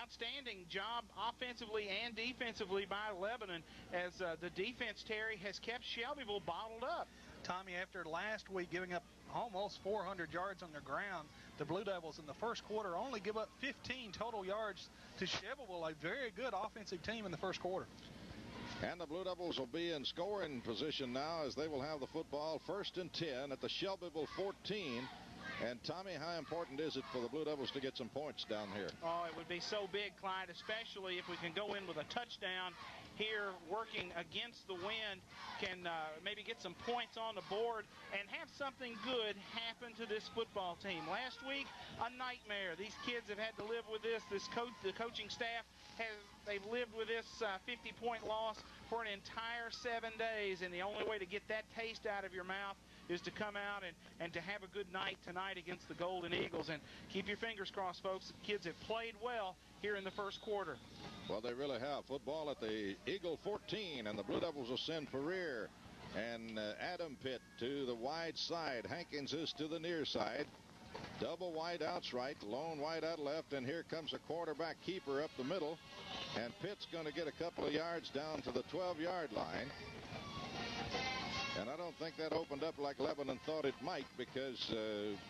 Outstanding job offensively and defensively by Lebanon as the defense, Terry, has kept Shelbyville bottled up. Tommy, after last week giving up almost 400 yards on the ground, the Blue Devils in the first quarter only give up 15 total yards to Shelbyville, a very good offensive team in the first quarter. And the Blue Devils will be in scoring position now as they will have the football 1st and 10 at the Shelbyville 14. And, Tommy, how important is it for the Blue Devils to get some points down here? Oh, it would be so big, Clyde, especially if we can go in with a touchdown here working against the wind, can maybe get some points on the board and have something good happen to this football team. Last week, a nightmare. These kids have had to live with this. The coaching staff, they've lived with this 50-point loss for an entire 7 days, and the only way to get that taste out of your mouth is to come out and to have a good night tonight against the Golden Eagles. And keep your fingers crossed, folks. The kids have played well here in the first quarter. Well, they really have. Football at the Eagle 14, and the Blue Devils will send Pereira and Adam Pitt to the wide side. Hankins is to the near side. Double wide outs right, lone wide out left, and here comes a quarterback keeper up the middle. And Pitt's going to get a couple of yards down to the 12-yard line. And I don't think that opened up like Lebanon thought it might, because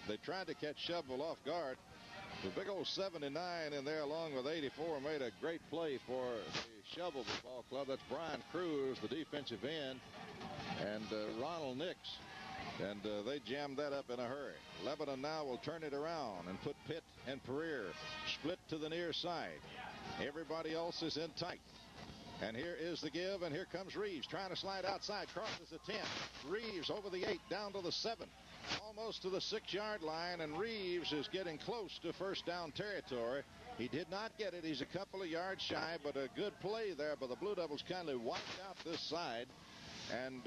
they tried to catch Shelbyville off guard. The big old 79 in there along with 84 made a great play for the Shelbyville Ball Club. That's Brian Cruz, the defensive end, and Ronald Nix. And they jammed that up in a hurry. Lebanon now will turn it around and put Pitt and Pereira split to the near side. Everybody else is in tight. And here is the give, and here comes Reeves trying to slide outside, crosses the 10. Reeves over the 8, down to the 7, almost to the 6-yard line, and Reeves is getting close to first down territory. He did not get it. He's a couple of yards shy, but a good play there by the Blue Devils, kindly wiped out this side. And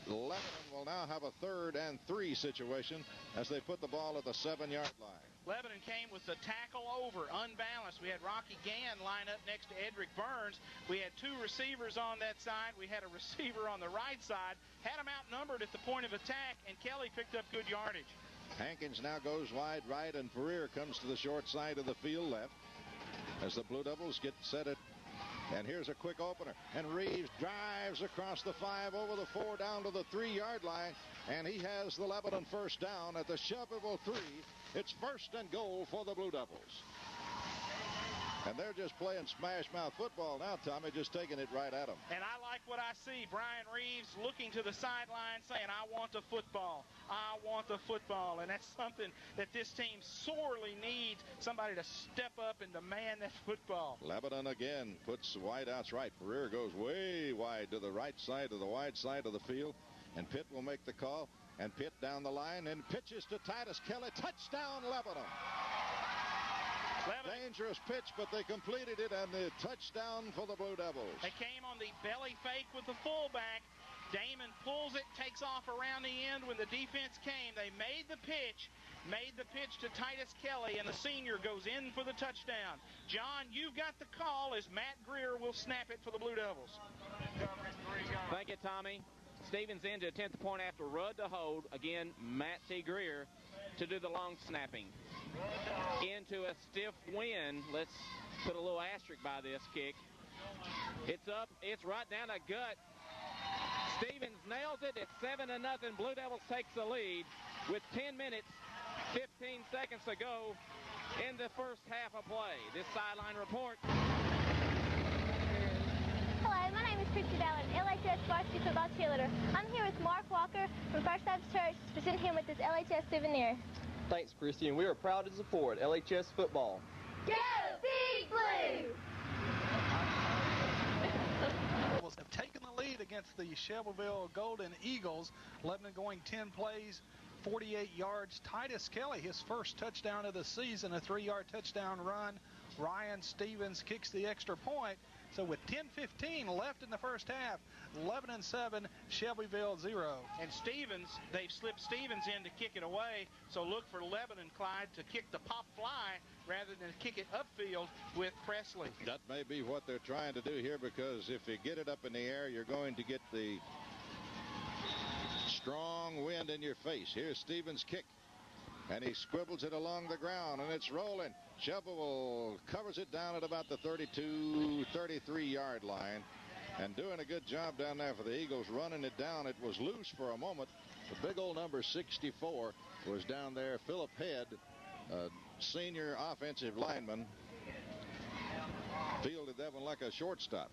Lebanon will now have a 3rd and 3 situation as they put the ball at the 7-yard line. Lebanon came with the tackle over, unbalanced. We had Rocky Gann line up next to Edric Burns. We had 2 receivers on that side. We had a receiver on the right side. Had them outnumbered at the point of attack, and Kelly picked up good yardage. Hankins now goes wide right, and Pereira comes to the short side of the field left as the Blue Devils get set at. And here's a quick opener, and Reeves drives across the 5, over the 4, down to the 3-yard line, and he has the Lebanon first down at the Shelbyville 3. It's 1st and goal for the Blue Devils. And they're just playing smash mouth football now, Tommy, just taking it right at them. And I like what I see. Brian Reeves looking to the sideline saying, I want the football. I want the football. And that's something that this team sorely needs, somebody to step up and demand that football. Lebanon again puts wide outs right. Pereira goes way wide to the right side of the wide side of the field. And Pitt will make the call. And Pitt down the line and pitches to Titus Kelly. Touchdown, Lebanon. Dangerous pitch, but they completed it, and the touchdown for the Blue Devils. They came on the belly fake with the fullback. Damon pulls it, takes off around the end when the defense came. They made the pitch to Titus Kelly, and the senior goes in for the touchdown. John, you've got the call as Matt Greer will snap it for the Blue Devils. Thank you, Tommy. Stevens in to attempt the point after Rudd to hold. Again, Matt T. Greer to do the long snapping. Into a stiff wind. Let's put a little asterisk by this kick. It's up. It's right down the gut. Stevens nails it. It's 7-0. Blue Devils takes the lead with 10 minutes, 15 seconds to go in the first half of play. This sideline report. Hello, my name is Christy Ballard, LHS varsity football cheerleader. I'm here with Mark Walker from First Baptist Church to present him with this LHS souvenir. Thanks, Christy, and we are proud to support LHS football. Go Big Blue! Devils have taken the lead against the Shelbyville Golden Eagles. Lebanon going 10 plays, 48 yards. Titus Kelly, his first touchdown of the season, a 3-yard touchdown run. Ryan Stevens kicks the extra point. So with 10:15 left in the first half, Lebanon 7, Shelbyville 0. And Stevens, they've slipped Stevens in to kick it away. So look for Lebanon, Clyde, to kick the pop fly rather than kick it upfield with Presley. That may be what they're trying to do here, because if you get it up in the air, you're going to get the strong wind in your face. Here's Stevens' kick. and he squibbles it along the ground, and it's rolling. Shelbyville covers it down at about the 32, 33-yard line, and doing a good job down there for the Eagles, running it down. It was loose for a moment. The big old number 64 was down there. Philip Head, senior offensive lineman, fielded that one like a shortstop.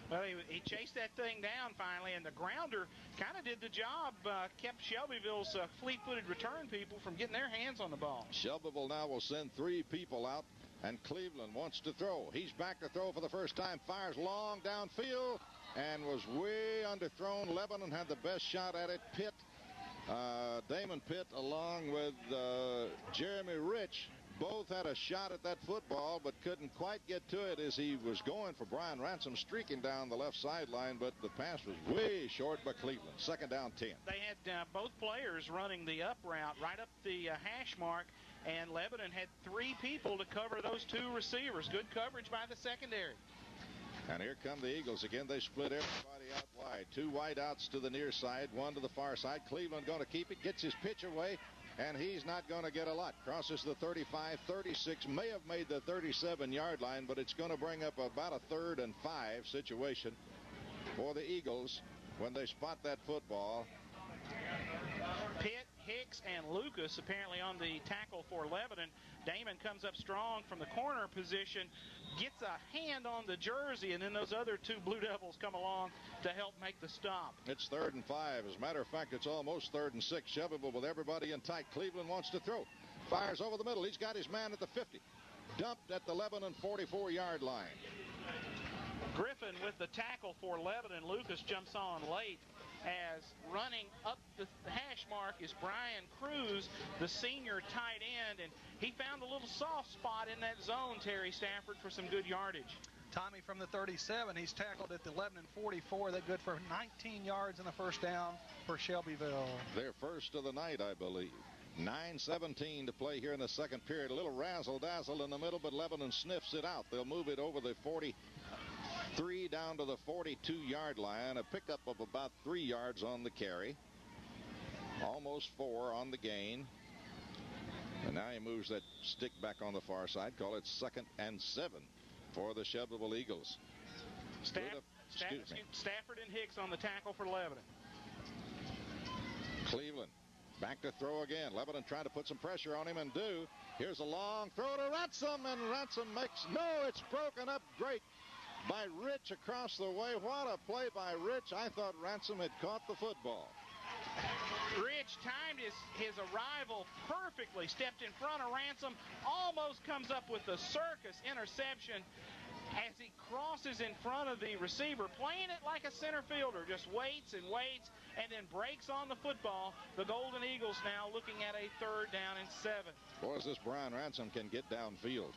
Well, he chased that thing down finally, and the grounder kind of did the job, kept Shelbyville's fleet-footed return people from getting their hands on the ball. Shelbyville now will send 3 people out, and Cleveland wants to throw. He's back to throw for the first time, fires long downfield, and was way underthrown. Lebanon had the best shot at it. Pitt, Damon Pitt, along with Jeremy Rich, both had a shot at that football, but couldn't quite get to it as he was going for Brian Ransom, streaking down the left sideline, but the pass was way short by Cleveland. Second down 10. They had both players running the up route right up the hash mark, and Lebanon had 3 people to cover those 2 receivers. Good coverage by the secondary. And here come the Eagles again. They split everybody out wide. 2 wide outs to the near side, 1 to the far side. Cleveland going to keep it, gets his pitch away, and he's not going to get a lot. Crosses the 35, 36, may have made the 37-yard line, but it's going to bring up about a 3rd and 5 situation for the Eagles when they spot that football. Pitt, Hicks, and Lucas apparently on the tackle for Lebanon. Damon comes up strong from the corner position, gets a hand on the jersey, and then those other 2 Blue Devils come along to help make the stop. It's 3rd and 5. As a matter of fact, it's almost 3rd and 6. Shelbyville with everybody in tight. Cleveland wants to throw. Fires over the middle. He's got his man at the 50. Dumped at the Lebanon 44-yard line. Griffin with the tackle for Lebanon. Lucas jumps on late, as running up the hash mark is Brian Cruz, the senior tight end, and he found a little soft spot in that zone, Terry Stafford, for some good yardage. Tommy from the 37, he's tackled at the Lebanon 44. That good for 19 yards and a first down for Shelbyville. Their first of the night, I believe. 9:17 to play here in the second period. A little razzle-dazzle in the middle, but Lebanon sniffs it out. They'll move it over the 43 down to the 42-yard line. A pickup of about 3 yards on the carry. Almost 4 on the gain. And now he moves that stick back on the far side. Call it 2nd and 7 for the Shelbyville Eagles. Stafford and Hicks on the tackle for Lebanon. Cleveland back to throw again. Lebanon trying to put some pressure on him, and do. Here's a long throw to Ransom, and Ransom makes no. It's broken up great by Rich across the way. What a play by Rich. I thought Ransom had caught the football. Rich timed his arrival perfectly, stepped in front of Ransom, almost comes up with the circus interception as he crosses in front of the receiver, playing it like a center fielder, just waits and waits, and then breaks on the football. The Golden Eagles now looking at a 3rd down and 7. Boy, this Brian Ransom can get downfield.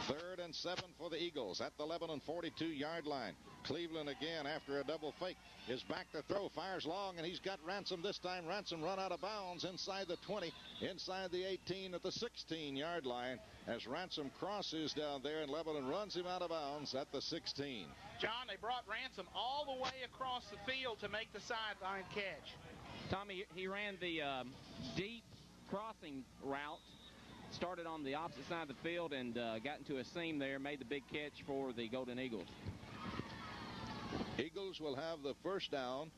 3rd and 7 for the Eagles at the Lebanon 42-yard line. Cleveland again after a double fake is back to throw, fires long, and he's got Ransom this time. Ransom run out of bounds inside the 20, inside the 18 at the 16-yard line as Ransom crosses down there, and Lebanon runs him out of bounds at the 16. John, they brought Ransom all the way across the field to make the sideline catch. Tommy, he ran the deep crossing route, started on the opposite side of the field, and got into a seam there, made the big catch for the Golden Eagles. Eagles will have the first down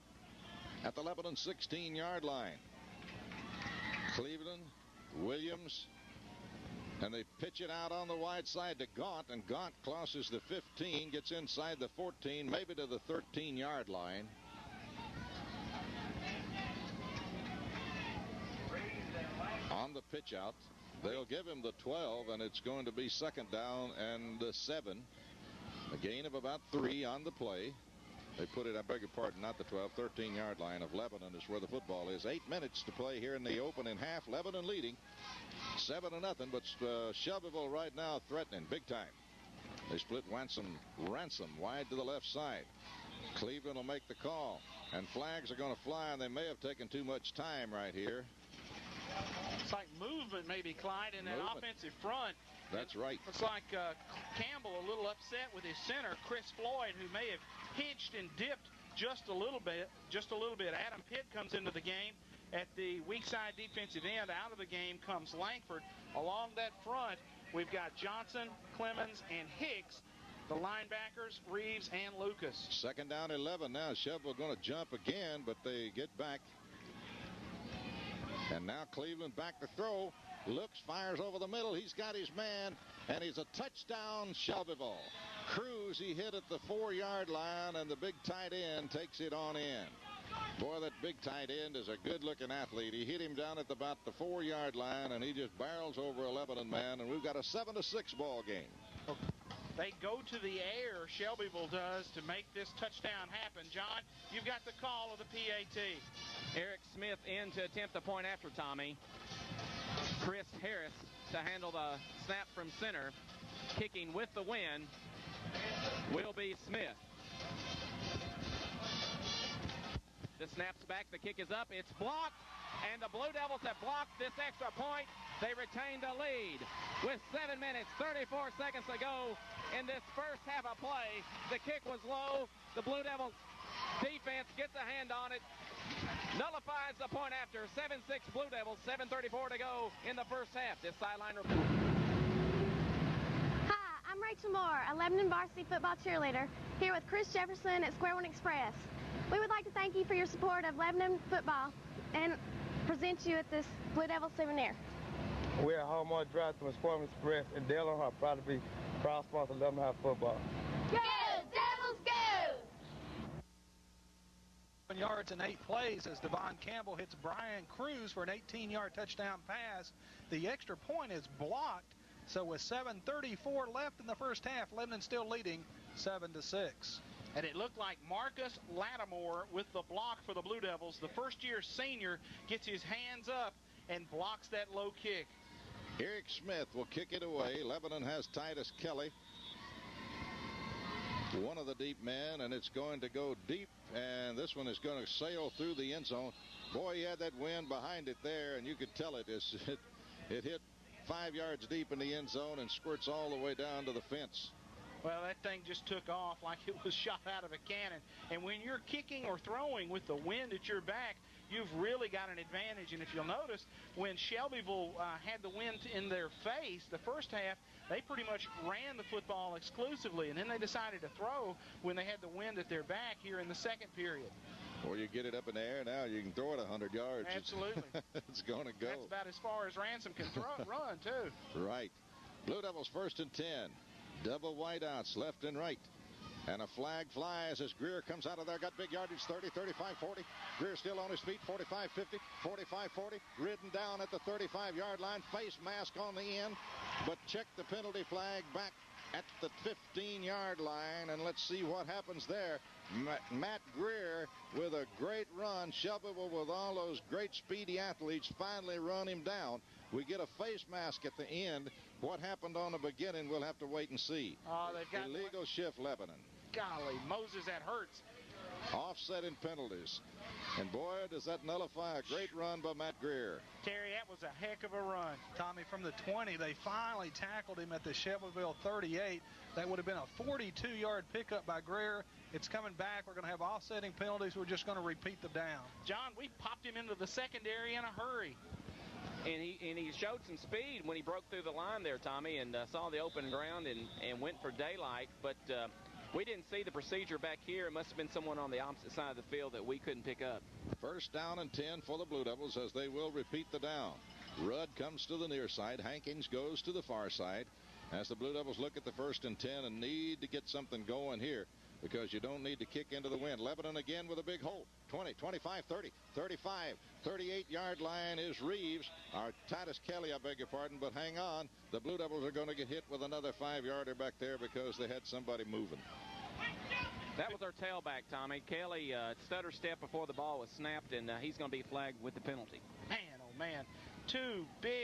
at the Lebanon 16-yard line. Cleveland, Williams, and they pitch it out on the wide side to Gaunt, and Gaunt crosses the 15, gets inside the 14, maybe to the 13-yard line. On the pitch out, they'll give him the 12, and it's going to be 2nd down and 7. A gain of about 3 on the play. They put it, I beg your pardon, not the 12, 13-yard line of Lebanon is where the football is. 8 minutes to play here in the opening half. Lebanon leading 7-0, but Shelbyville right now threatening big time. They split Ransom wide to the left side. Cleveland will make the call, and flags are going to fly, and they may have taken too much time right here. It's like movement maybe, Clyde, in that offensive front. That's right. Looks like Campbell a little upset with his center, Chris Floyd, who may have hitched and dipped just a little bit. Adam Pitt comes into the game, at the weak side defensive end. Out of the game comes Langford. Along that front, we've got Johnson, Clemens, and Hicks. The linebackers, Reeves and Lucas. Second down 11 now. Shelbyville going to jump again, but they get back. And now Cleveland back to throw. Looks, fires over the middle. He's got his man, and he's a touchdown, Shelbyville. Cruz, he hit at the 4-yard line, and the big tight end takes it on in. Boy, that big tight end is a good-looking athlete. He hit him down at about the 4-yard line, and he just barrels over a Lebanon man, and we've got a 7-6 ball game. They go to the air, Shelbyville does, to make this touchdown happen. John, you've got the call of the PAT. Eric Smith in to attempt the point after Tommy. Chris Harris to handle the snap from center. Kicking with the wind will be Smith. The snap's back, the kick is up, it's blocked, and the Blue Devils have blocked this extra point. They retain the lead with 7 minutes, 34 seconds to go in this first half of play. The kick was low. The Blue Devils defense gets a hand on it, nullifies the point after. 7-6 Blue Devils, 7:34 to go in the first half. This sideline report. Hi, I'm Rachel Moore, a Lebanon varsity football cheerleader, here with Chris Jefferson at Square One Express. We would like to thank you for your support of Lebanon football and present you at this Blue Devil souvenir. We're at Hallmark Drive through Square One Express, and Dale and her proud to be proud sponsor of Lebanon High football. Go, Devils, go! 7 yards and 8 plays as Devon Campbell hits Brian Cruz for an 18-yard touchdown pass. The extra point is blocked, so with 7:34 left in the first half, Lebanon still leading 7-6. And it looked like Marcus Lattimore with the block for the Blue Devils. The first-year senior gets his hands up and blocks that low kick. Eric Smith will kick it away. Lebanon has Titus Kelly, one of the deep men, and it's going to go deep, and this one is going to sail through the end zone. Boy, he had that wind behind it there, and you could tell it hit 5 yards deep in the end zone and squirts all the way down to the fence. Well, that thing just took off like it was shot out of a cannon. And when you're kicking or throwing with the wind at your back, you've really got an advantage. And if you'll notice, when Shelbyville had the wind in their face, the first half, they pretty much ran the football exclusively. And then they decided to throw when they had the wind at their back here in the second period. Or you get it up in the air now, you can throw it 100 yards. Absolutely. It's going to go. That's about as far as Ransom can run, too. Right. Blue Devils 1st and 10. Double wideouts left and right. And a flag flies as Greer comes out of there. Got big yardage, 30, 35, 40. Greer still on his feet, 45, 50, 45, 40. Ridden down at the 35-yard line. Face mask on the end. But check the penalty flag back at the 15-yard line. And let's see what happens there. Matt Greer with a great run. Shelbyville with all those great speedy athletes finally run him down. We get a face mask at the end. What happened on the beginning, we'll have to wait and see. Oh, they've got illegal shift, Lebanon. Golly, Moses, that hurts. Offsetting penalties. And boy, does that nullify a great run by Matt Greer. Terry, that was a heck of a run. Tommy, from the 20, they finally tackled him at the Shelbyville 38. That would have been a 42-yard pickup by Greer. It's coming back. We're going to have offsetting penalties. We're just going to repeat them down. John, we popped him into the secondary in a hurry. And he showed some speed when he broke through the line there, Tommy, and saw the open ground and went for daylight. But we didn't see the procedure back here. It must have been someone on the opposite side of the field that we couldn't pick up. 1st down and 10 for the Blue Devils as they will repeat the down. Rudd comes to the near side. Hankins goes to the far side as the Blue Devils look at the 1st and 10 and need to get something going here, because you don't need to kick into the wind. Lebanon again with a big hole. 20, 25, 30, 35, 38-yard line is Reeves. Or Titus Kelly, I beg your pardon, but hang on. The Blue Devils are going to get hit with another 5-yarder back there because they had somebody moving. That was our tailback, Tommy. Kelly stutter step before the ball was snapped, and he's going to be flagged with the penalty. Man, oh man, two big